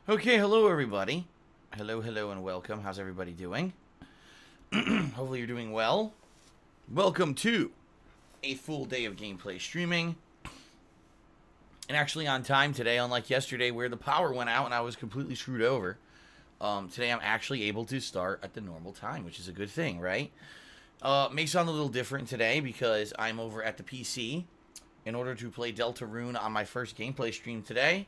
Okay, hello everybody. Hello, hello, and welcome. How's everybody doing? Hopefully you're doing well. Welcome to a full day of gameplay streaming. And actually on time today, unlike yesterday where the power went out and I was completely screwed over. Today I'm actually able to start at the normal time, which is a good thing, right? May sound a little different today because I'm over at the PC in order to play Deltarune on my first gameplay stream today.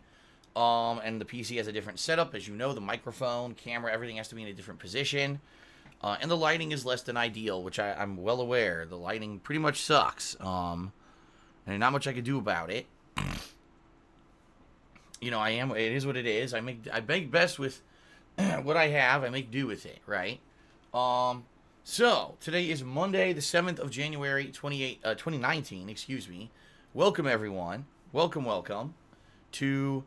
And the PC has a different setup. As you know, the microphone, camera, everything has to be in a different position. And the lighting is less than ideal, which I'm well aware. The lighting pretty much sucks. And not much I can do about it. You know, it is what it is. I make best with what I have. I make do with it, right? So, today is Monday, the 7th of January, 2019, excuse me. Welcome, everyone. Welcome to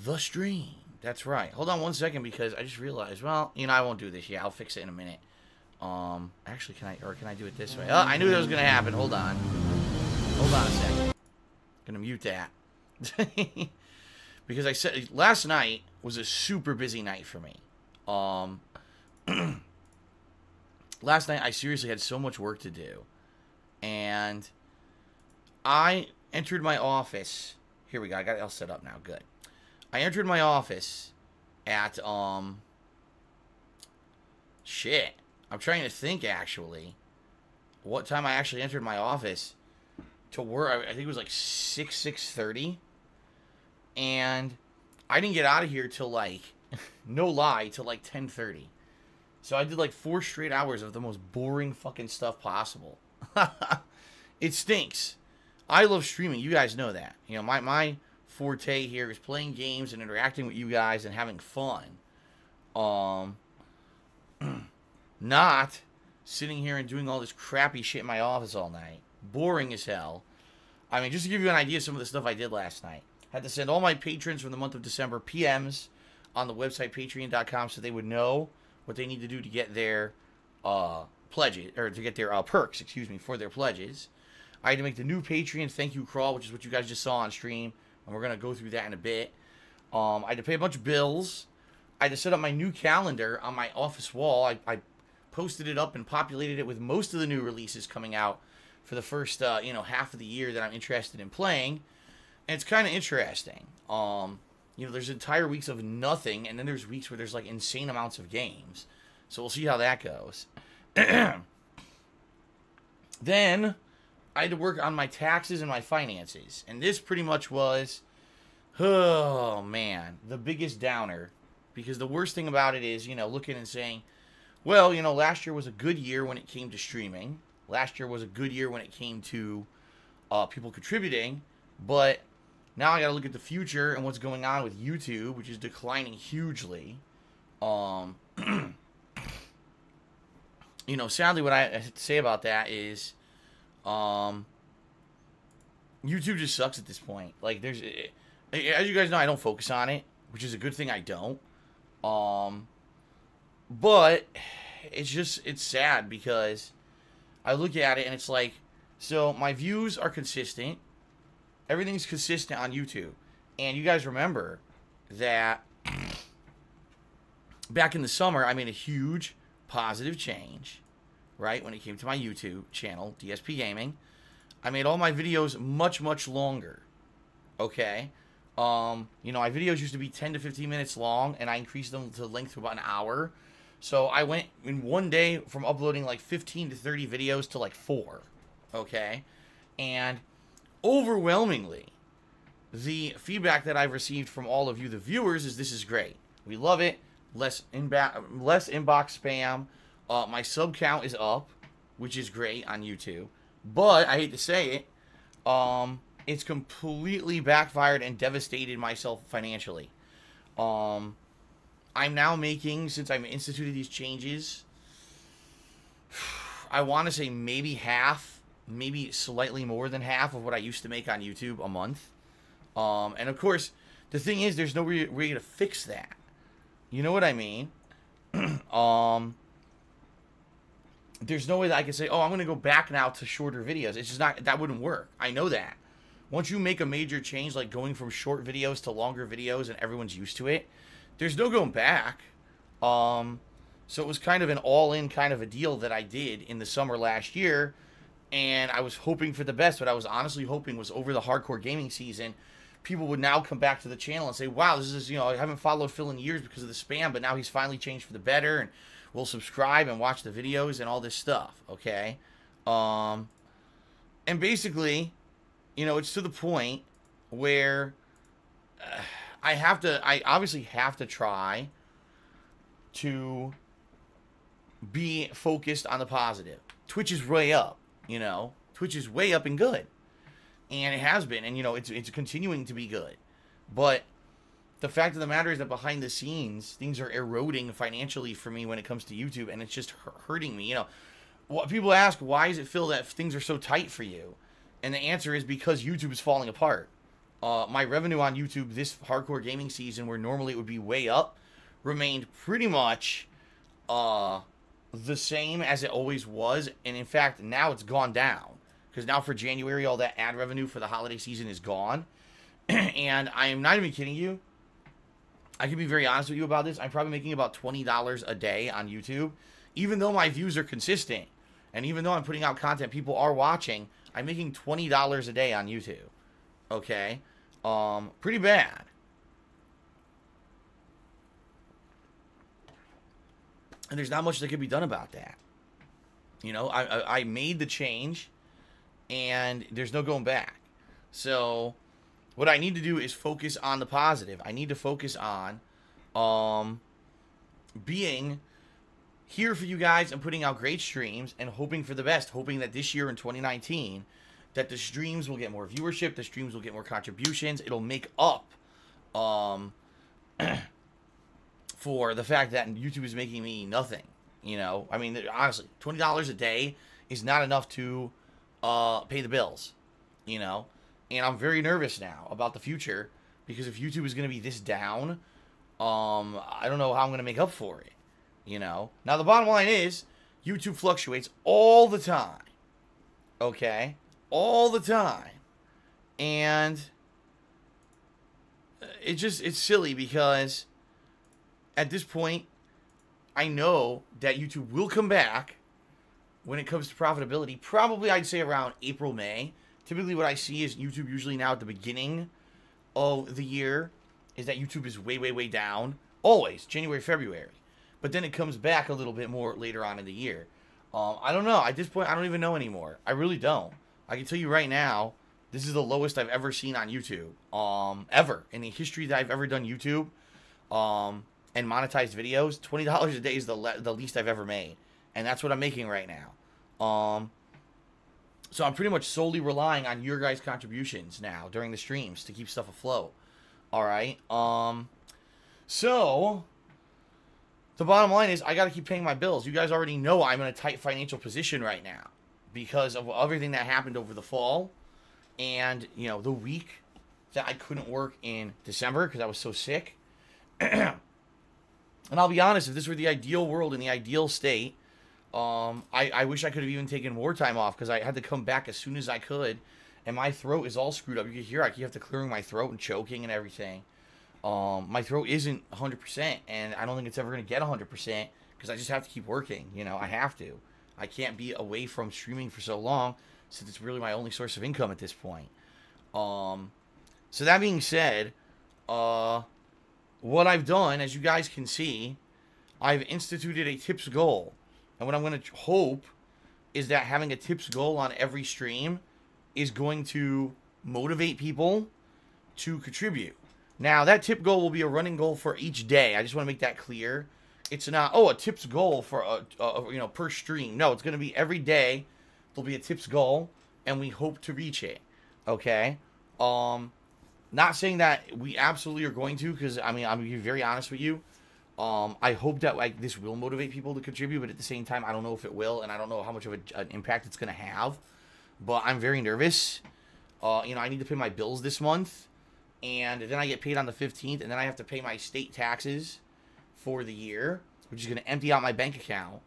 the stream. That's right. Hold on one second because I just realized, well, you know, I won't do this yet. I'll fix it in a minute. Actually, can I do it this way? Oh, I knew that was going to happen. Hold on a second. Gonna mute that. Because I said, last night was a super busy night for me. Last night I seriously had so much work to do. And I entered my office. Here we go. I got it all set up now. Good. I entered my office at, shit. I'm trying to think, actually, what time I actually entered my office to work. I think it was like 6:30. And I didn't get out of here till, like, no lie, till like 10:30. So I did like 4 straight hours of the most boring fucking stuff possible. It stinks. I love streaming. You guys know that. You know, my forte here is playing games and interacting with you guys and having fun. Not sitting here and doing all this crappy shit in my office all night. Boring as hell. I mean, just to give you an idea of some of the stuff I did last night. I had to send all my patrons from the month of December PMs on the website patreon.com so they would know what they need to do to get their pledges, or to get their perks, excuse me, for their pledges. I had to make the new Patreon thank you crawl, which is what you guys just saw on stream. And we're going to go through that in a bit. I had to pay a bunch of bills. I had to set up my new calendar on my office wall. I posted it up and populated it with most of the new releases coming out for the first, half of the year that I'm interested in playing. And it's kind of interesting. There's entire weeks of nothing, and then there's weeks where there's, like, insane amounts of games. So we'll see how that goes. Then I had to work on my taxes and my finances. And this pretty much was, oh, man, the biggest downer. Because the worst thing about it is, looking and saying, well, last year was a good year when it came to streaming. Last year was a good year when it came to people contributing. But now I got to look at the future and what's going on with YouTube, which is declining hugely. Sadly, what I have to say about that is, YouTube just sucks at this point. Like, as you guys know, I don't focus on it, which is a good thing I don't. But it's sad because I look at it and it's like, so my views are consistent. Everything's consistent on YouTube. And you guys remember that back in the summer, I made a huge positive change, right? When it came to my YouTube channel, DSPGaming. I made all my videos much, much longer. Okay? My videos used to be 10 to 15 minutes long, and I increased them to length to about an hour. So I went in one day from uploading like 15 to 30 videos to like 4. Okay? And overwhelmingly, the feedback that I've received from all of you, the viewers, is this is great. We love it. Less inbox spam. My sub count is up, which is great on YouTube. But I hate to say it, it's completely backfired and devastated myself financially. I'm now making, since I've instituted these changes, I want to say maybe half, maybe slightly more than half of what I used to make on YouTube a month. And of course, the thing is, there's no way to fix that. You know what I mean? There's no way that I can say, oh, I'm going to go back now to shorter videos. It's just not, that wouldn't work. I know that. once you make a major change, like going from short videos to longer videos and everyone's used to it, there's no going back. So it was kind of an all-in kind of a deal that I did in the summer last year, and I was hoping for the best. What I was honestly hoping was over the hardcore gaming season, people would now come back to the channel and say, wow, this is, I haven't followed Phil in years because of the spam, but now he's finally changed for the better, and will subscribe and watch the videos and all this stuff, okay? And basically, it's to the point where I obviously have to try to be focused on the positive. Twitch is way up, Twitch is way up and good. And it has been, and it's continuing to be good. But the fact of the matter is that behind the scenes, things are eroding financially for me when it comes to YouTube, and it's just hurting me. What people ask, why does it feel that things are so tight for you? And the answer is because YouTube is falling apart. My revenue on YouTube this hardcore gaming season, where normally it would be way up, remained pretty much the same as it always was. And in fact, now it's gone down. Because now for January, all that ad revenue for the holiday season is gone. And I am not even kidding you. I can be very honest with you about this. I'm probably making about $20 a day on YouTube. Even though my views are consistent. And even though I'm putting out content, people are watching. I'm making $20 a day on YouTube. Okay? Pretty bad. And there's not much that can be done about that. I made the change, and there's no going back. So what I need to do is focus on the positive. I need to focus on being here for you guys and putting out great streams and hoping for the best, hoping that this year in 2019 that the streams will get more viewership, the streams will get more contributions. It'll make up for the fact that YouTube is making me nothing. I mean, honestly, $20 a day is not enough to pay the bills, and I'm very nervous now about the future, because if YouTube is going to be this down, I don't know how I'm going to make up for it, Now, the bottom line is, YouTube fluctuates all the time, okay? All the time. And it's silly, because at this point, I know that YouTube will come back when it comes to profitability. Probably, I'd say around April, May. Typically, what I see is YouTube usually now at the beginning of the year is that YouTube is way, way, way down. Always, January, February. But then it comes back a little bit more later on in the year. I don't know. At this point, I don't even know anymore. I really don't. I can tell you right now, this is the lowest I've ever seen on YouTube. Ever. In the history that I've ever done YouTube. And monetized videos, $20 a day is the least I've ever made. And that's what I'm making right now. So I'm pretty much solely relying on your guys' contributions now during the streams to keep stuff afloat. Alright? So the bottom line is I got to keep paying my bills. You guys already know I'm in a tight financial position right now because of everything that happened over the fall. And, the week that I couldn't work in December because I was so sick. And I'll be honest, if this were the ideal world in the ideal state, I wish I could have even taken more time off, because I had to come back as soon as I could, and my throat is all screwed up. You can hear I keep clearing my throat and choking and everything. My throat isn't 100%, and I don't think it's ever going to get 100%, because I just have to keep working. I have to. I can't be away from streaming for so long, since it's really my only source of income at this point. So that being said, what I've done, as you guys can see, I've instituted a tips goal. And what I'm going to hope is that having a tips goal on every stream is going to motivate people to contribute. Now, that tip goal will be a running goal for each day. I just want to make that clear. It's not, a tips goal for, per stream. No, it's going to be every day. There'll be a tips goal, and we hope to reach it. Okay? Not saying that we absolutely are going to, because, I'm going to be very honest with you. I hope that this will motivate people to contribute, but at the same time, I don't know if it will, and I don't know how much of an impact it's going to have. But I'm very nervous. I need to pay my bills this month, and then I get paid on the 15th, and then I have to pay my state taxes for the year, which is going to empty out my bank account.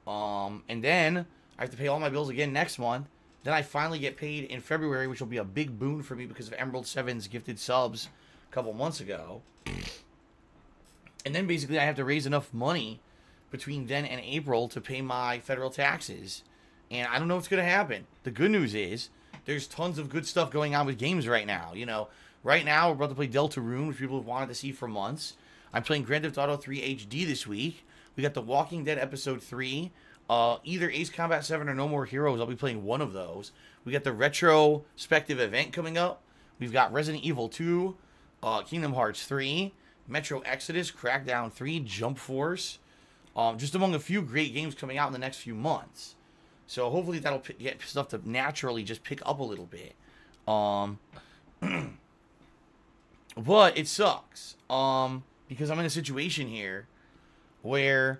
And then I have to pay all my bills again next month, Then I finally get paid in February, which will be a big boon for me because of Emerald 7's gifted subs a couple months ago. And then basically I have to raise enough money between then and April to pay my federal taxes. And I don't know what's going to happen. The good news is there's tons of good stuff going on with games right now. You know, right now we're about to play Deltarune, which people have wanted to see for months. I'm playing Grand Theft Auto 3 HD this week. We got The Walking Dead Episode 3. Either Ace Combat 7 or No More Heroes. I'll be playing one of those. We got the retrospective event coming up. We've got Resident Evil 2, Kingdom Hearts 3, Metro Exodus, Crackdown 3, Jump Force. Just among a few great games coming out in the next few months. So hopefully that'll get stuff to naturally just pick up a little bit. But it sucks. Because I'm in a situation here where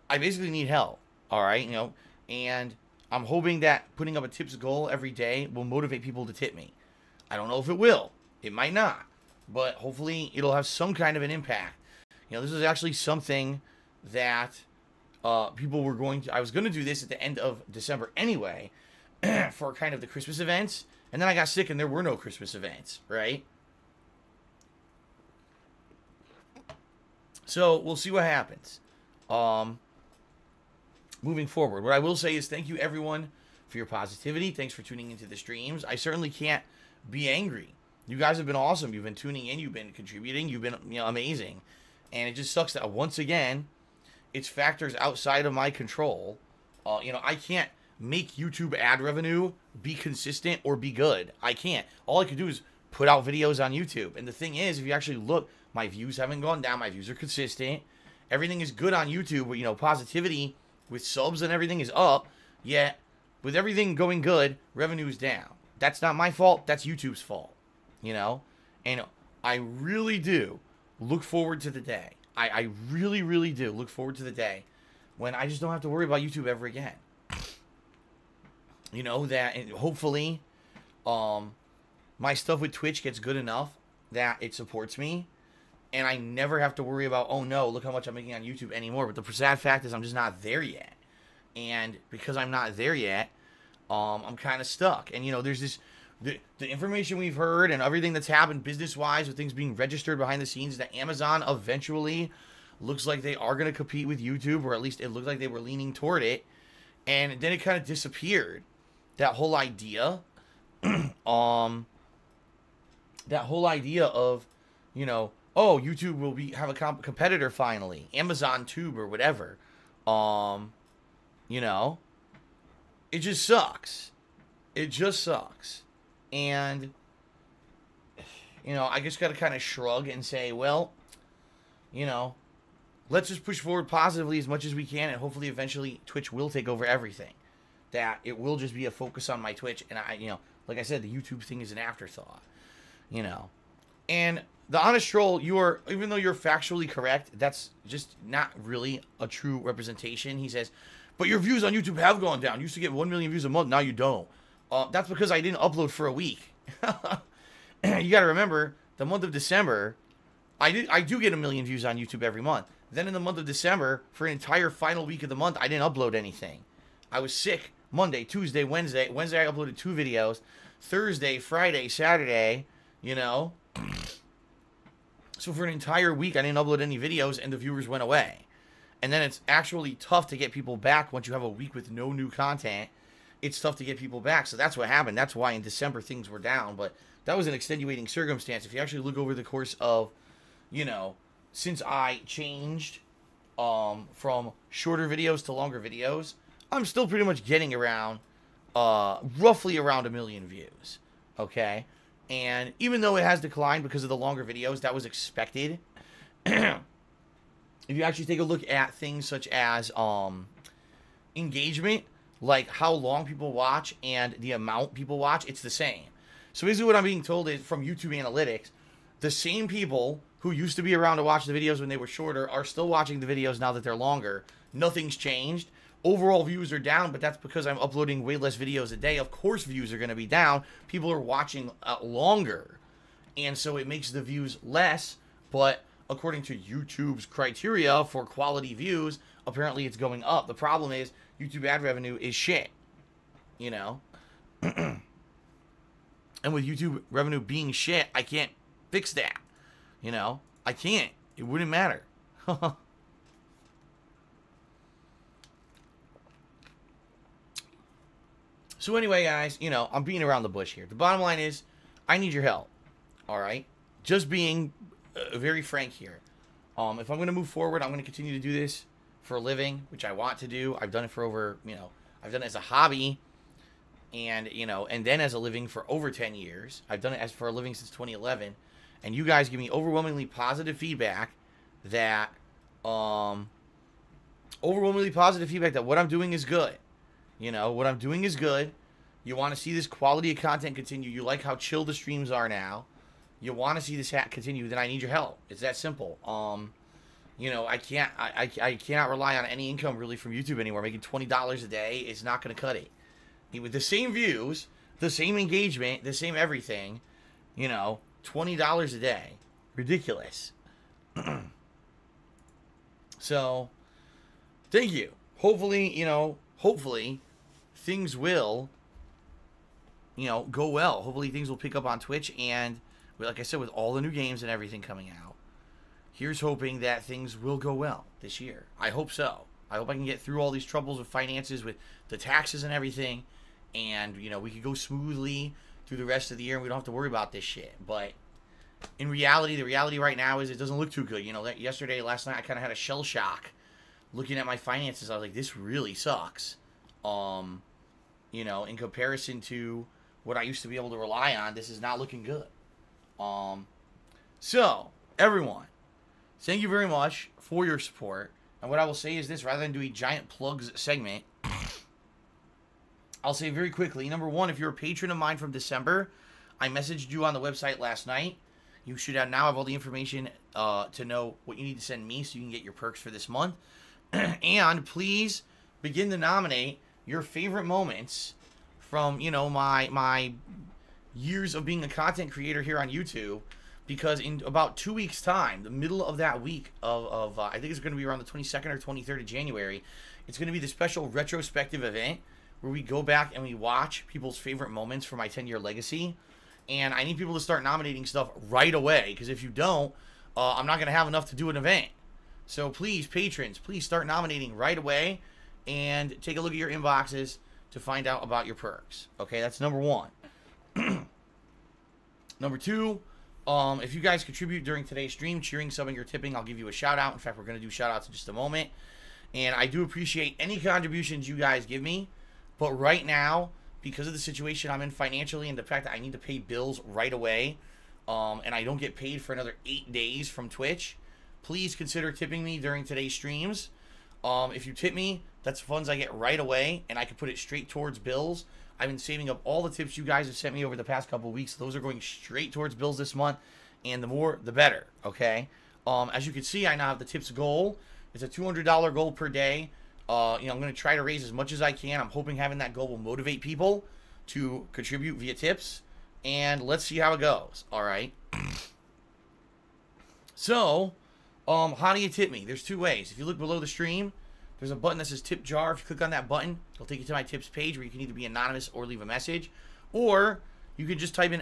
I basically need help. Alright, you know, and I'm hoping that putting up a tips goal every day will motivate people to tip me. I don't know if it will. It might not. But hopefully it'll have some kind of an impact. You know, this is actually something that people were going to... I was going to do this at the end of December anyway for kind of the Christmas events. And then I got sick and there were no Christmas events, right? So we'll see what happens. Moving forward, what I will say is thank you everyone for your positivity. Thanks for tuning into the streams. I certainly can't be angry. You guys have been awesome. You've been tuning in. You've been contributing. You've been, you know, amazing. And it just sucks that once again, it's factors outside of my control. You know, I can't make YouTube ad revenue be consistent or be good. I can't. All I can do is put out videos on YouTube. And the thing is, if you actually look, my views haven't gone down. My views are consistent. Everything is good on YouTube. But, you know, positivity with subs and everything is up. Yet, with everything going good, revenue is down. That's not my fault. That's YouTube's fault. You know? And I really do look forward to the day. I really, really do look forward to the day when I just don't have to worry about YouTube ever again. You know, that and hopefully my stuff with Twitch gets good enough that it supports me. And I never have to worry about, oh no, look how much I'm making on YouTube anymore. But the sad fact is I'm just not there yet. And because I'm not there yet, I'm kind of stuck. And, you know, there's this... The information we've heard and everything that's happened business-wise with things being registered behind the scenes, that Amazon eventually looks like they are going to compete with YouTube, or at least it looked like they were leaning toward it. And then it kind of disappeared. That whole idea, that whole idea of, you know, oh, YouTube will have a competitor finally, Amazon Tube or whatever. You know, it just sucks. It just sucks. And, you know, I just got to kind of shrug and say, well, you know, let's just push forward positively as much as we can, and hopefully eventually Twitch will take over everything. That it will just be a focus on my Twitch, and I, you know, like I said, the YouTube thing is an afterthought, you know. And the Honest Troll, even though you're factually correct, that's just not really a true representation. He says, but your views on YouTube have gone down. You used to get 1 million views a month, now you don't. That's because I didn't upload for a week. You got to remember, the month of December, I do get 1 million views on YouTube every month. Then in the month of December, for an entire final week of the month, I didn't upload anything. I was sick Monday, Tuesday, Wednesday. Wednesday I uploaded 2 videos. Thursday, Friday, Saturday, you know. So for an entire week, I didn't upload any videos, and the viewers went away. And then it's actually tough to get people back once you have a week with no new content. It's tough to get people back. So that's what happened. That's why in December things were down. But that was an extenuating circumstance. If you actually look over the course of, you know, since I changed from shorter videos to longer videos, I'm still pretty much getting around, roughly around 1 million views. Okay? And even though it has declined because of the longer videos, that was expected. If you actually take a look at things such as engagement, like how long people watch and the amount people watch, it's the same. So basically what I'm being told is from YouTube analytics, the same people who used to be around to watch the videos when they were shorter are still watching the videos now that they're longer. Nothing's changed. Overall views are down, but that's because I'm uploading way less videos a day. Of course views are going to be down. People are watching longer. And so it makes the views less, but according to YouTube's criteria for quality views, apparently it's going up. The problem is YouTube ad revenue is shit, you know? And with YouTube revenue being shit, I can't fix that. You know, I can't. It wouldn't matter. So anyway, guys, you know, I'm beating around the bush here. The bottom line is, I need your help. All right? Just being very frank here. If I'm going to move forward, I'm going to continue to do this for a living, which I want to do. I've done it for over, you know, I've done it as a hobby and, you know, and then as a living for over 10 years. I've done it as for a living since 2011. And you guys give me overwhelmingly positive feedback that, what I'm doing is good. You know, what I'm doing is good. You want to see this quality of content continue. You like how chill the streams are now. You want to see this continue, then I need your help. It's that simple. You know, I cannot rely on any income really from YouTube anymore. Making $20 a day is not going to cut it. With the same views, the same engagement, the same everything, you know, $20 a day. Ridiculous. So, thank you. Hopefully, you know, things will, you know, go well. Hopefully things will pick up on Twitch, and like I said, with all the new games and everything coming out, here's hoping that things will go well this year. I hope so. I hope I can get through all these troubles with finances, with the taxes and everything, and, you know, we could go smoothly through the rest of the year and we don't have to worry about this shit. But in reality, the reality right now is it doesn't look too good. You know, last night I kind of had a shell shock looking at my finances. I was like, this really sucks. You know, in comparison to what I used to be able to rely on, this is not looking good. So, everyone, thank you very much for your support. And what I will say is this, rather than do a giant plugs segment, I'll say very quickly, number one, if you're a patron of mine from December, I messaged you on the website last night. You should now have all the information to know what you need to send me so you can get your perks for this month. And please begin to nominate your favorite moments from, you know, my years of being a content creator here on YouTube, because in about 2 weeks' time, the middle of that week of I think it's going to be around the 22nd or 23rd of January, it's going to be the special retrospective event where we go back and we watch people's favorite moments for my 10-year legacy. And I need people to start nominating stuff right away, because if you don't, I'm not going to have enough to do an event. So please, patrons, please start nominating right away and take a look at your inboxes to find out about your perks. Okay, that's number one. Number two, if you guys contribute during today's stream, cheering, subbing, or tipping, I'll give you a shout out. In fact, we're going to do shout outs in just a moment. And I do appreciate any contributions you guys give me. But right now, because of the situation I'm in financially and the fact that I need to pay bills right away, and I don't get paid for another 8 days from Twitch, please consider tipping me during today's streams. If you tip me, that's funds I get right away, and I can put it straight towards bills. I've been saving up all the tips you guys have sent me over the past couple of weeks. Those are going straight towards bills this month, and the more, the better, okay? As you can see, I now have the tips goal. It's a $200 goal per day. You know, I'm going to try to raise as much as I can. I'm hoping having that goal will motivate people to contribute via tips, and let's see how it goes, all right? So, how do you tip me? There's two ways. If you look below the stream, there's a button that says tip jar. If you click on that button, it'll take you to my tips page where you can either be anonymous or leave a message, or you can just type in !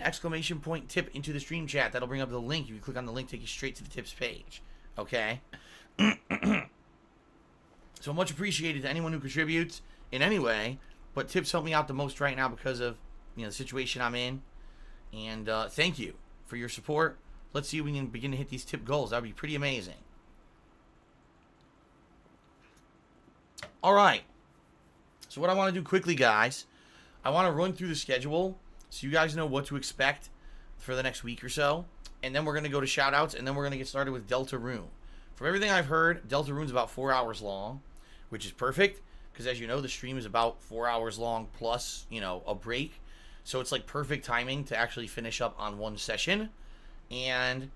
tip into the stream chat. That'll bring up the link. You can click on the link, take you straight to the tips page, okay? So much appreciated to anyone who contributes in any way, but tips help me out the most right now because of, you know, the situation I'm in. And thank you for your support. Let's see if we can begin to hit these tip goals. That would be pretty amazing. All right. So what I want to do quickly, guys, I want to run through the schedule so you guys know what to expect for the next week or so. And then we're going to go to shout-outs, and then we're going to get started with Deltarune. From everything I've heard, Deltarune's about 4 hours long, which is perfect, because as you know, the stream is about 4 hours long plus, you know, a break. So it's like perfect timing to actually finish up on one session. And,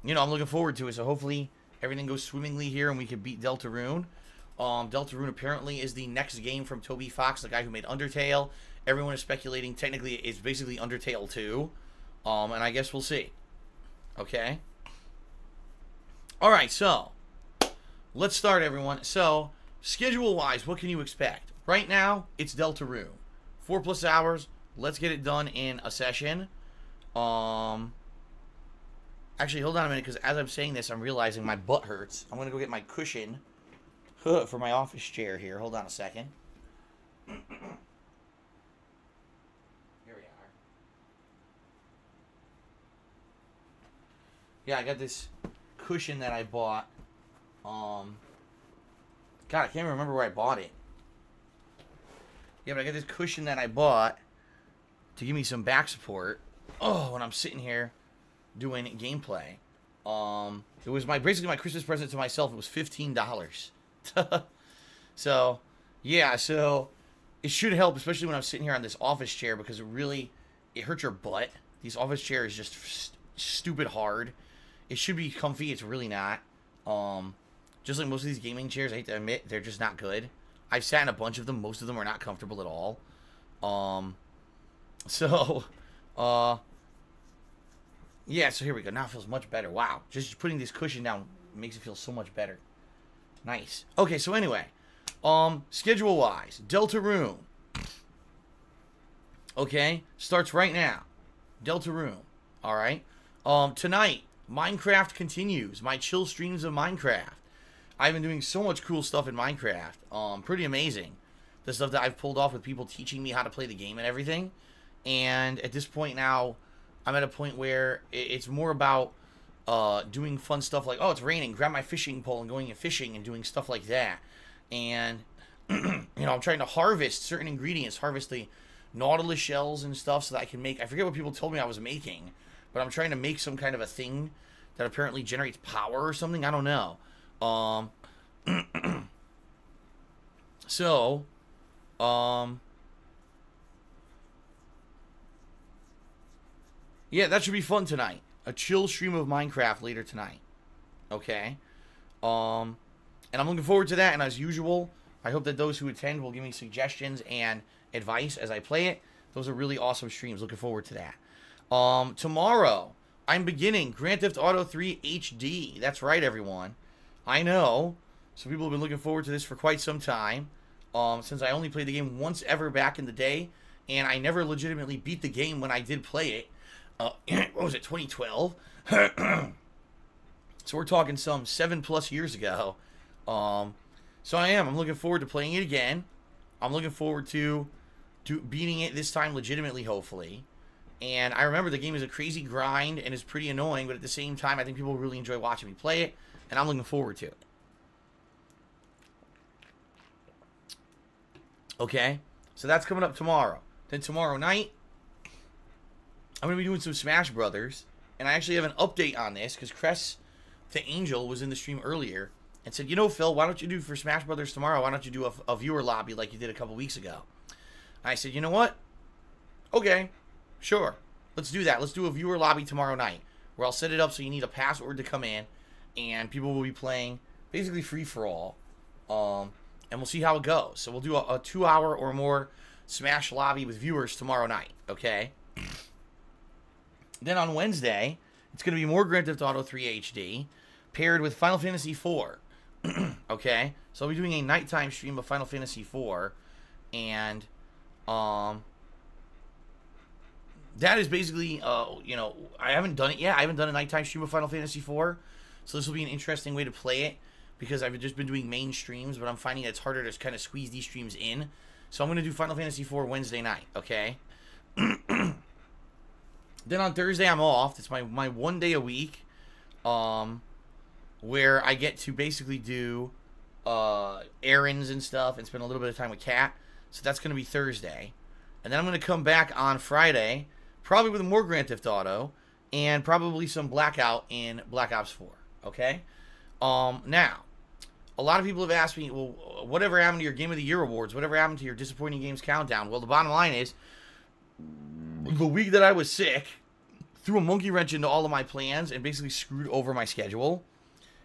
you know, I'm looking forward to it. So hopefully everything goes swimmingly here and we can beat Deltarune. Deltarune apparently is the next game from Toby Fox, the guy who made Undertale. Everyone is speculating technically it's basically Undertale 2. And I guess we'll see. Okay? Alright, so let's start, everyone. So, schedule-wise, what can you expect? Right now, it's Deltarune. 4+ hours, let's get it done in a session. Actually, hold on a minute, because as I'm saying this, I'm realizing my butt hurts. I'm going to go get my cushion for my office chair here. Hold on a second. Here we are. Yeah, I got this cushion that I bought. God, I can't remember where I bought it. Yeah, but I got this cushion that I bought to give me some back support. Oh, when I'm sitting here doing gameplay. It was basically my Christmas present to myself. It was $15. So, yeah, so it should help, especially when I'm sitting here on this office chair, because it hurts your butt. These office chairs just stupid hard. It should be comfy. It's really not. Just like most of these gaming chairs, I hate to admit, they're just not good. I've sat in a bunch of them. Most of them are not comfortable at all. Yeah, so here we go. Now it feels much better. Wow. Just putting this cushion down makes it feel so much better. Nice. Okay, so anyway. Schedule-wise. Deltarune. Okay. Starts right now. Deltarune. Alright. Tonight, Minecraft continues. My chill streams of Minecraft. I've been doing so much cool stuff in Minecraft. Pretty amazing. The stuff that I've pulled off with people teaching me how to play the game and everything. And at this point now, I'm at a point where it's more about doing fun stuff like, oh, it's raining, grab my fishing pole and going and fishing and doing stuff like that. And, I'm trying to harvest certain ingredients, harvest the nautilus shells and stuff so that I can make, I forget what people told me I was making, but I'm trying to make some kind of a thing that apparently generates power or something. I don't know. Yeah, that should be fun tonight. A chill stream of Minecraft later tonight. Okay. And I'm looking forward to that. And as usual, I hope that those who attend will give me suggestions and advice as I play it. Those are really awesome streams. Looking forward to that. Tomorrow, I'm beginning Grand Theft Auto 3 HD. That's right, everyone. I know. Some people have been looking forward to this for quite some time. Since I only played the game once ever back in the day. And I never legitimately beat the game when I did play it. What was it, 2012? So we're talking some 7+ years ago. So I'm looking forward to playing it again. I'm looking forward to beating it this time legitimately, hopefully. And I remember the game is a crazy grind and is pretty annoying, but at the same time, I think people really enjoy watching me play it, and I'm looking forward to it. Okay? So that's coming up tomorrow. Then tomorrow night, I'm going to be doing some Smash Brothers, and I actually have an update on this, because Cress the Angel was in the stream earlier, and said, Phil, why don't you do for Smash Brothers tomorrow, why don't you do a viewer lobby like you did a couple weeks ago? And I said, you know what? Okay, sure. Let's do that. Let's do a viewer lobby tomorrow night, where I'll set it up so you need a password to come in, and people will be playing basically free-for-all, and we'll see how it goes. So we'll do a 2-hour or more Smash lobby with viewers tomorrow night, okay? Then on Wednesday, it's going to be more Grand Theft Auto 3 HD, paired with Final Fantasy 4. Okay? So I'll be doing a nighttime stream of Final Fantasy 4. And, that is basically, I haven't done it yet. I haven't done a nighttime stream of Final Fantasy 4. So this will be an interesting way to play it, because I've just been doing main streams, but I'm finding that it's harder to kind of squeeze these streams in. So I'm going to do Final Fantasy 4 Wednesday night, okay? Then on Thursday, I'm off. It's my one day a week, where I get to basically do errands and stuff and spend a little bit of time with Kat. So that's going to be Thursday. And then I'm going to come back on Friday, probably with more Grand Theft Auto, and probably some Blackout in Black Ops 4, okay? Now, a lot of people have asked me, well, whatever happened to your Game of the Year awards? Whatever happened to your Disappointing Games Countdown? Well, the bottom line is, the week that I was sick, threw a monkey wrench into all of my plans and basically screwed over my schedule.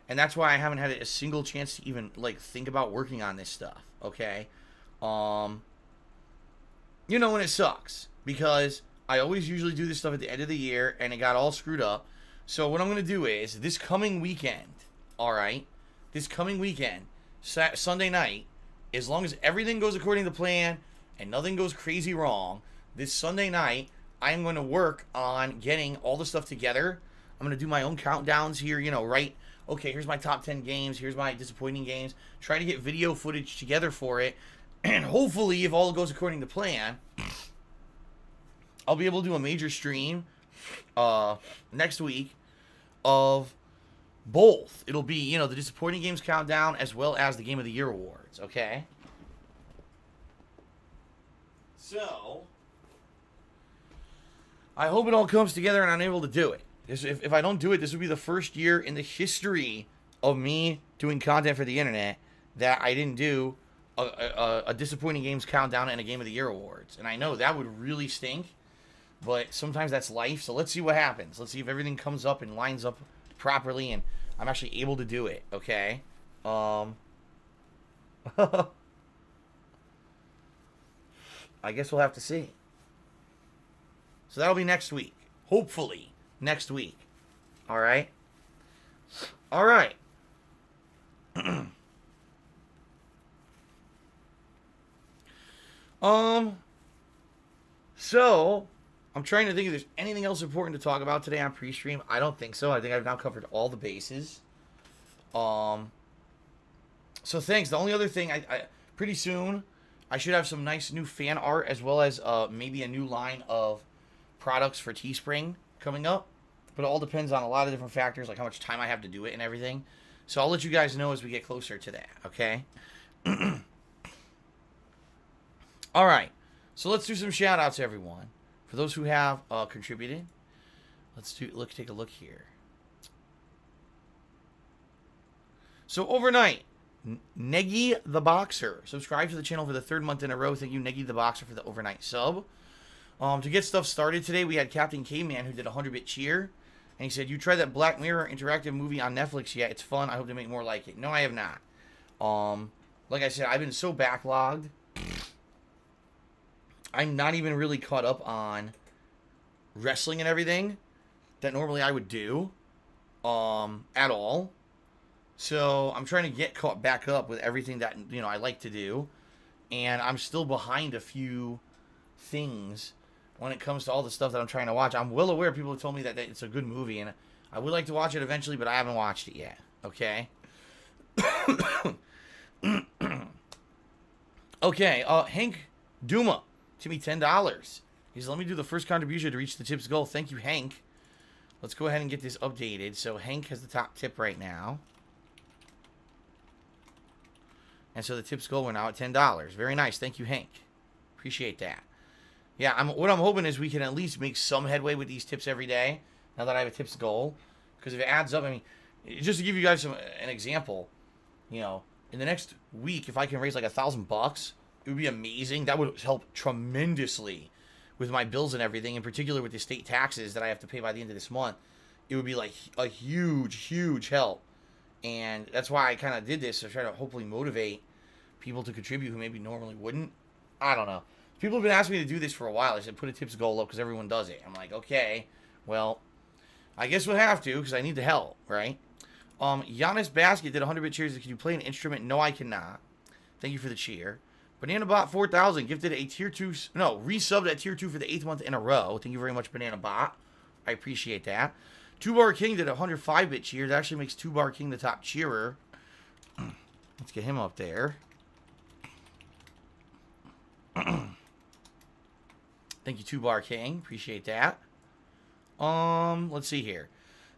And that's why I haven't had a single chance to even, think about working on this stuff, okay? And it sucks, because I always usually do this stuff at the end of the year, and it got all screwed up. So what I'm going to do is, this coming weekend, alright? This coming weekend, Sunday night, as long as everything goes according to plan, and nothing goes crazy wrong, this Sunday night, I'm going to work on getting all the stuff together. I'm going to do my own countdowns here, you know, right? Okay, here's my top 10 games. Here's my disappointing games. Try to get video footage together for it. And hopefully, if all goes according to plan, I'll be able to do a major stream next week of both. It'll be, you know, the disappointing games countdown as well as the Game of the Year awards, okay? So, I hope it all comes together and I'm able to do it. If I don't do it, this will be the first year in the history of me doing content for the internet that I didn't do a disappointing games countdown and a Game of the Year awards. And I know that would really stink, but sometimes that's life. So let's see what happens. Let's see if everything comes up and lines up properly and I'm actually able to do it, okay? I guess we'll have to see. So that'll be next week. Hopefully next week. All right? All right. So, I'm trying to think if there's anything else important to talk about today on pre-stream. I don't think so. I think I've now covered all the bases. So thanks. The only other thing, I pretty soon, I should have some nice new fan art as well as maybe a new line of products for Teespring coming up. But it all depends on a lot of different factors, like how much time I have to do it and everything. So I'll let you guys know as we get closer to that, okay? All right. So let's do some shout-outs, everyone. For those who have contributed, let's take a look here. So overnight, Neggy the Boxer subscribed to the channel for the 3rd month in a row. Thank you, Neggy the Boxer, for the overnight sub. To get stuff started today, we had Captain K-Man who did a 100-bit cheer. And he said, you tried that Black Mirror interactive movie on Netflix yet? It's fun. I hope to make more like it. No, I have not. Like I said, I've been so backlogged. I'm not even really caught up on wrestling and everything that normally I would do at all. So I'm trying to get caught back up with everything that, you know, I like to do. And I'm still behind a few things when it comes to all the stuff that I'm trying to watch. I'm well aware people have told me that it's a good movie, and I would like to watch it eventually, but I haven't watched it yet. Okay? Okay, Hank Duma tipped me $10. He said, let me do the first contribution to reach the tips goal. Thank you, Hank. Let's go ahead and get this updated. So Hank has the top tip right now. And so the tips goal, we're now at $10. Very nice. Thank you, Hank. Appreciate that. Yeah, what I'm hoping is we can at least make some headway with these tips every day, now that I have a tips goal. Because if it adds up, I mean, just to give you guys an example, you know, in the next week, if I can raise like $1,000, it would be amazing. That would help tremendously with my bills and everything, in particular with the state taxes that I have to pay by the end of this month. It would be like a huge, huge help. And that's why I kind of did this, to try to hopefully motivate people to contribute who maybe normally wouldn't. I don't know. People have been asking me to do this for a while. They said, put a tips goal up because everyone does it. I'm like, okay, well, I guess we'll have to because I need the help, right? Giannis Basket did 100-bit cheers. Can you play an instrument? No, I cannot. Thank you for the cheer. BananaBot 4000 gifted a tier 2, no, resubbed at tier 2 for the 8th month in a row. Thank you very much, BananaBot. I appreciate that. 2Bar King did a 105-bit cheer. That actually makes 2Bar King the top cheerer. Let's get him up there. Thank you, 2Bar King. Appreciate that. Let's see here.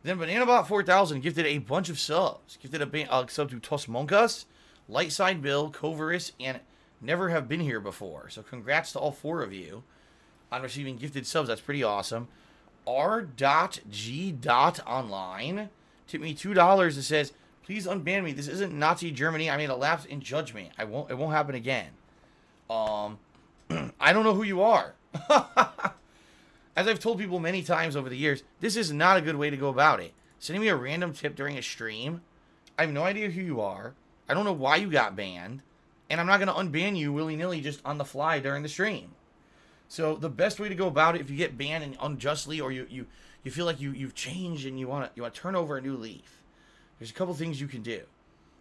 Then BananaBot 4000 gifted a bunch of subs. Gifted a sub to Tosmonkas, Lightside Bill, Coverus, and Never Have Been Here Before. So congrats to all 4 of you on receiving gifted subs. That's pretty awesome. R.G.Online tipped me $2 and says, please unban me. This isn't Nazi Germany. I made a lapse in judgment. It won't happen again. I don't know who you are. As I've told people many times over the years, this is not a good way to go about it. Sending me a random tip during a stream, I have no idea who you are. I don't know why you got banned. And I'm not going to unban you willy-nilly just on the fly during the stream. So the best way to go about it, if you get banned and unjustly, or you feel like you've changed and you want to turn over a new leaf, there's a couple things you can do.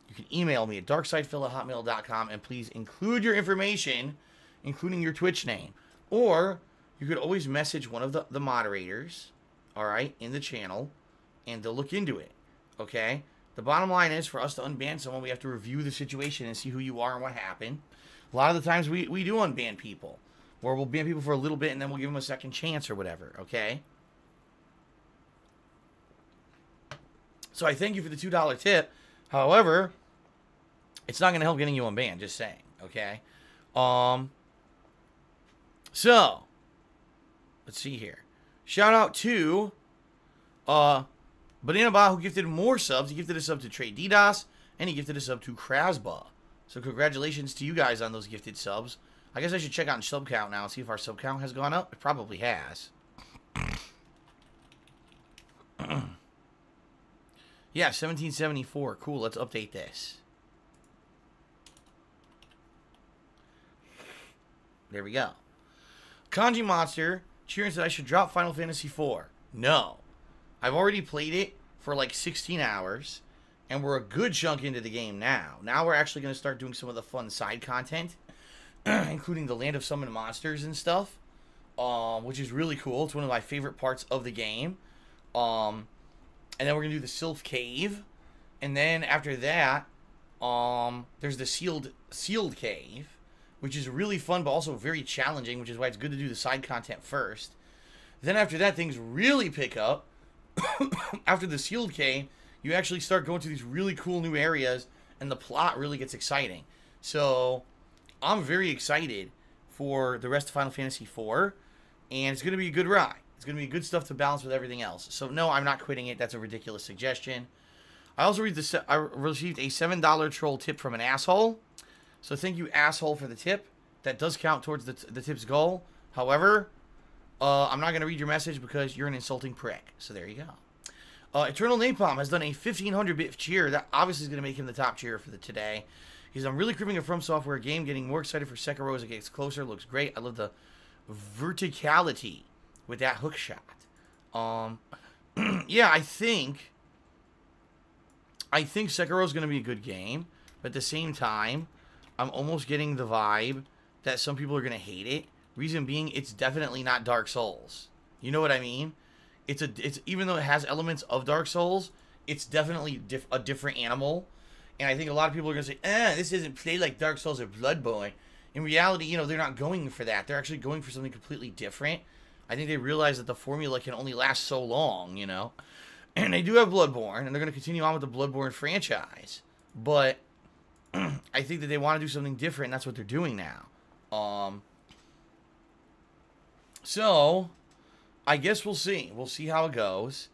You can email me at darksidefil@hotmail.com and please include your information, including your Twitch name. Or you could always message one of the moderators, all right, in the channel, and they'll look into it, okay? The bottom line is, for us to unban someone, we have to review the situation and see who you are and what happened. A lot of the times we do unban people, or we'll ban people for a little bit and then we'll give them a second chance or whatever, okay? So I thank you for the $2 tip. However, it's not going to help getting you unbanned, just saying, okay? So, let's see here. Shout out to Banana Ba, who gifted more subs. He gifted a sub to Trey DDoS, and he gifted a sub to Krasba. So congratulations to you guys on those gifted subs. I guess I should check out sub count now and see if our sub count has gone up. It probably has. Yeah, 1774. Cool, let's update this. There we go. Kanji Monster cheering said I should drop Final Fantasy IV. No. I've already played it for like 16 hours, and we're a good chunk into the game now. Now we're actually going to start doing some of the fun side content, including the Land of Summoned Monsters and stuff, which is really cool. It's one of my favorite parts of the game. And then we're going to do the Sylph Cave, and then after that, there's the Sealed Cave, which is really fun, but also very challenging, which is why it's good to do the side content first. Then after that, things really pick up. After the Sealed Cave, you actually start going to these really cool new areas, and the plot really gets exciting. So, I'm very excited for the rest of Final Fantasy IV, and it's going to be a good ride. It's going to be good stuff to balance with everything else. So, no, I'm not quitting it. That's a ridiculous suggestion. I also I received a $7 troll tip from an asshole. So, thank you, asshole, for the tip. That does count towards the tip's goal. However, I'm not going to read your message because you're an insulting prick. So, there you go. Eternal Napalm has done a 1500-bit cheer. That obviously is going to make him the top cheer for the today. I'm really cribbing a From Software game, getting more excited for Sekiro as it gets closer. Looks great. I love the verticality with that hook shot. Yeah, I think Sekiro is going to be a good game, but at the same time, I'm almost getting the vibe that some people are going to hate it. Reason being, it's definitely not Dark Souls. You know what I mean? It's even though it has elements of Dark Souls, it's definitely a different animal. And I think a lot of people are going to say, this isn't played like Dark Souls or Bloodborne. In reality, you know, they're not going for that. They're actually going for something completely different. I think they realize that the formula can only last so long, you know. And they do have Bloodborne, and they're going to continue on with the Bloodborne franchise. But I think that they want to do something different, and that's what they're doing now. So, I guess we'll see. We'll see how it goes.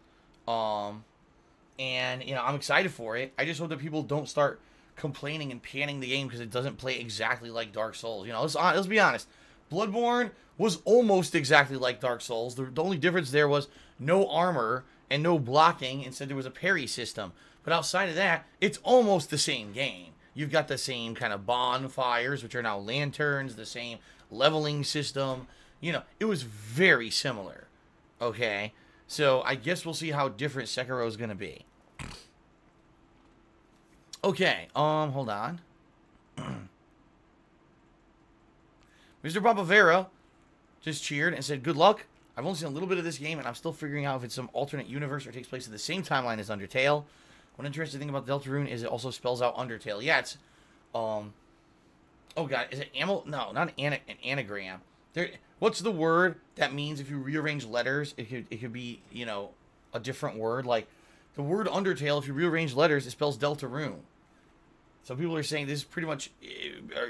And, you know, I'm excited for it. I just hope that people don't start complaining and panning the game because it doesn't play exactly like Dark Souls. You know, let's be honest. Bloodborne was almost exactly like Dark Souls. The only difference there was no armor and no blocking. Instead, there was a parry system. But outside of that, it's almost the same game. You've got the same kind of bonfires, which are now lanterns, the same leveling system. You know, it was very similar. Okay? So, I guess we'll see how different Sekiro is going to be. Okay, hold on. Mr. Papavera just cheered and said, good luck. I've only seen a little bit of this game, and I'm still figuring out if it's some alternate universe or takes place in the same timeline as Undertale. One interesting thing about Deltarune is it also spells out Undertale. Yeah, it's, oh god, is it no, not an anagram. What's the word that means if you rearrange letters, it could be, you know, a different word? Like, the word Undertale, if you rearrange letters, it spells Deltarune. So people are saying this is pretty much,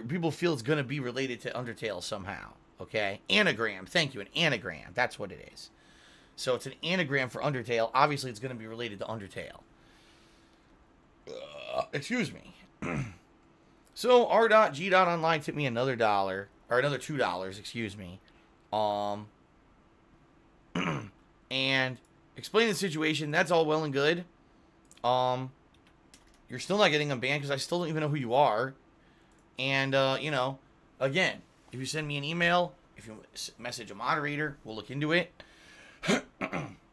people feel it's going to be related to Undertale somehow. Okay? Anagram. Thank you. An anagram. That's what it is. So it's an anagram for Undertale. Obviously, it's going to be related to Undertale. Excuse me. So R.G.Online tipped me another $1, or another $2, excuse me. And explain the situation. That's all well and good. You're still not getting them banned because I still don't even know who you are. And, you know, again, if you send me an email, if you message a moderator, we'll look into it.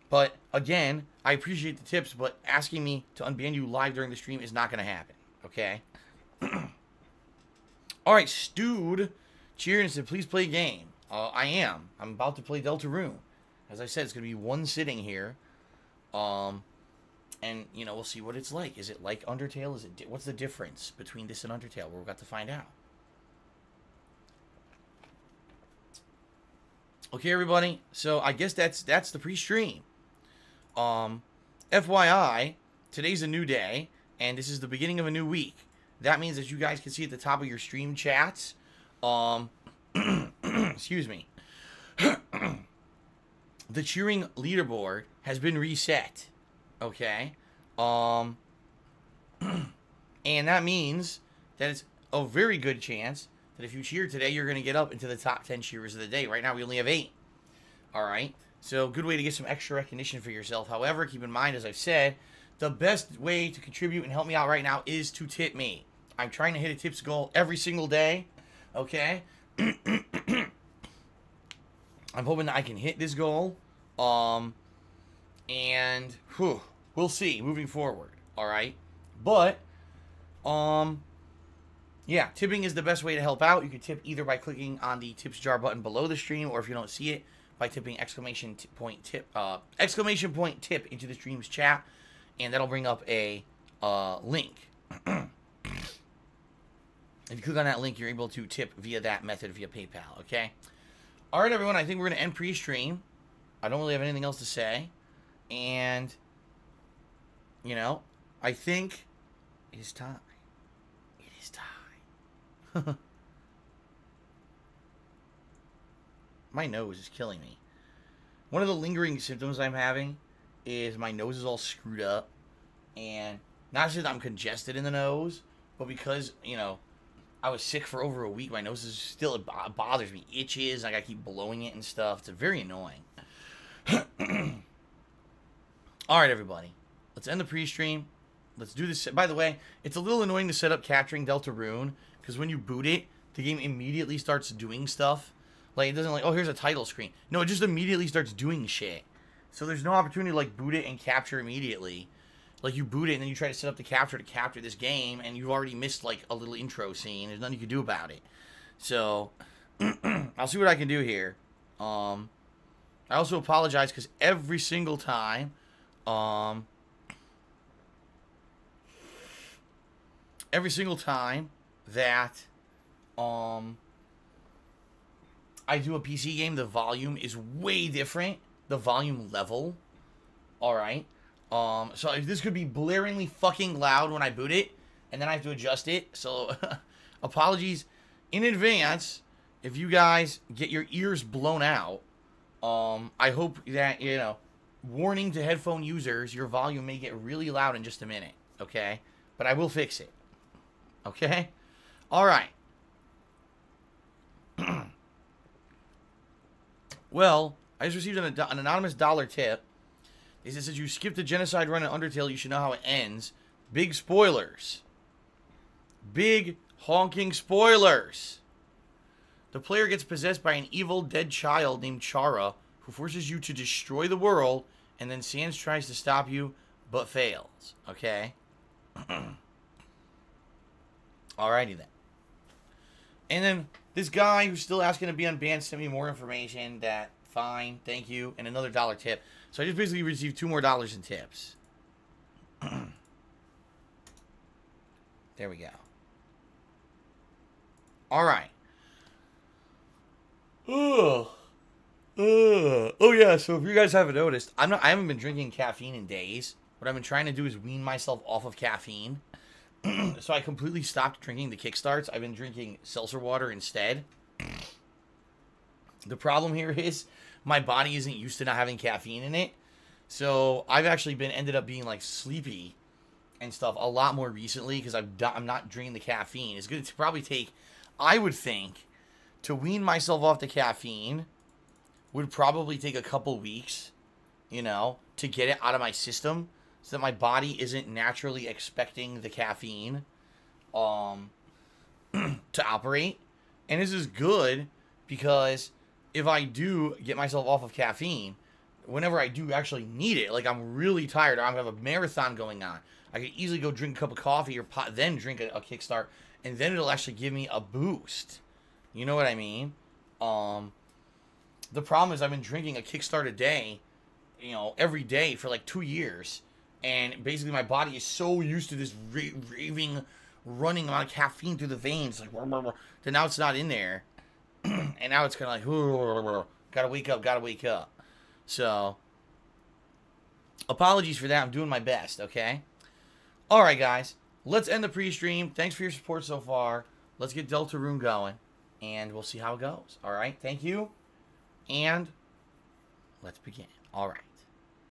But, again, I appreciate the tips, but asking me to unban you live during the stream is not going to happen. Okay? Alright, Stewed cheered and said, please play a game. I am. I'm about to play Deltarune. As I said, it's going to be one sitting here. And, you know, we'll see what it's like. Is it like Undertale? What's the difference between this and Undertale? We're about to find out. Okay, everybody. So, I guess that's the pre-stream. FYI, today's a new day, and this is the beginning of a new week. That means that you guys can see at the top of your stream chats, excuse me, the cheering leaderboard has been reset. Okay, and that means that it's a very good chance that if you cheer today, you're going to get up into the top 10 cheerers of the day. Right now, we only have 8. All right, so good way to get some extra recognition for yourself. However, keep in mind, as I've said, the best way to contribute and help me out right now is to tip me. I'm trying to hit a tips goal every single day. Okay, I'm hoping that I can hit this goal. And we'll see moving forward. All right, but yeah, tipping is the best way to help out. You can tip either by clicking on the tips jar button below the stream, or if you don't see it, by tipping exclamation point tip into the stream's chat, and that'll bring up a link. If you click on that link, you're able to tip via that method via PayPal. Okay. All right, everyone. I think we're gonna end pre-stream. I don't really have anything else to say. And, you know, I think it is time. It is time. My nose is killing me. One of the lingering symptoms I'm having is my nose is all screwed up. And not just that I'm congested in the nose, but because, you know, I was sick for over a week, my nose is still, it bothers me. Itches, I gotta keep blowing it and stuff. It's very annoying. Alright, everybody. Let's end the pre-stream. Let's do this. By the way, it's a little annoying to set up capturing Deltarune, because when you boot it, the game immediately starts doing stuff. Like, it doesn't like, oh, here's a title screen. No, it just immediately starts doing shit. So there's no opportunity to, like, boot it and capture immediately. Like, you boot it, and then you try to set up the capture to capture this game, and you've already missed, like, a little intro scene. There's nothing you can do about it. So, I'll see what I can do here. I also apologize, because every single time, that I do a PC game, the volume is way different. The volume level. Alright. So this could be blaringly fucking loud when I boot it, and then I have to adjust it. So, apologies in advance if you guys get your ears blown out. I hope that, you know, warning to headphone users, your volume may get really loud in just a minute, okay? But I will fix it, okay? Alright. Well, I just received an anonymous $1 tip. It says, you skipped the genocide run in Undertale, you should know how it ends. Big spoilers. Big honking spoilers. The player gets possessed by an evil dead child named Chara, who forces you to destroy the world, and then Sans tries to stop you, but fails. Okay? Alrighty then. And then, this guy who's still asking to be unbanned sent me more information. That, fine, thank you, and another $1 tip. So I just basically received $2 more in tips. There we go. Alright. Oh yeah, so if you guys haven't noticed, I haven't been drinking caffeine in days. What I've been trying to do is wean myself off of caffeine. So I completely stopped drinking the Kickstarts. I've been drinking seltzer water instead. The problem here is my body isn't used to not having caffeine in it. So I've actually ended up being like sleepy and stuff a lot more recently because I'm not drinking the caffeine. It's going to probably take, I would think, to wean myself off the caffeine would probably take a couple weeks, you know, to get it out of my system so that my body isn't naturally expecting the caffeine to operate. And this is good because if I do get myself off of caffeine, whenever I do actually need it, like I'm really tired or I have a marathon going on, I could easily go drink a cup of coffee or then drink a Kickstart, and then it'll actually give me a boost. You know what I mean? the problem is I've been drinking a Kickstart a day, you know, every day for like 2 years. And basically my body is so used to this raving, running amount of caffeine through the veins, like, that now it's not in there. And now it's kind of like, gotta wake up. So, apologies for that. I'm doing my best, okay? Alright, guys. Let's end the pre-stream. Thanks for your support so far. Let's get Deltarune going. And we'll see how it goes. Alright? Thank you. And let's begin. Alright.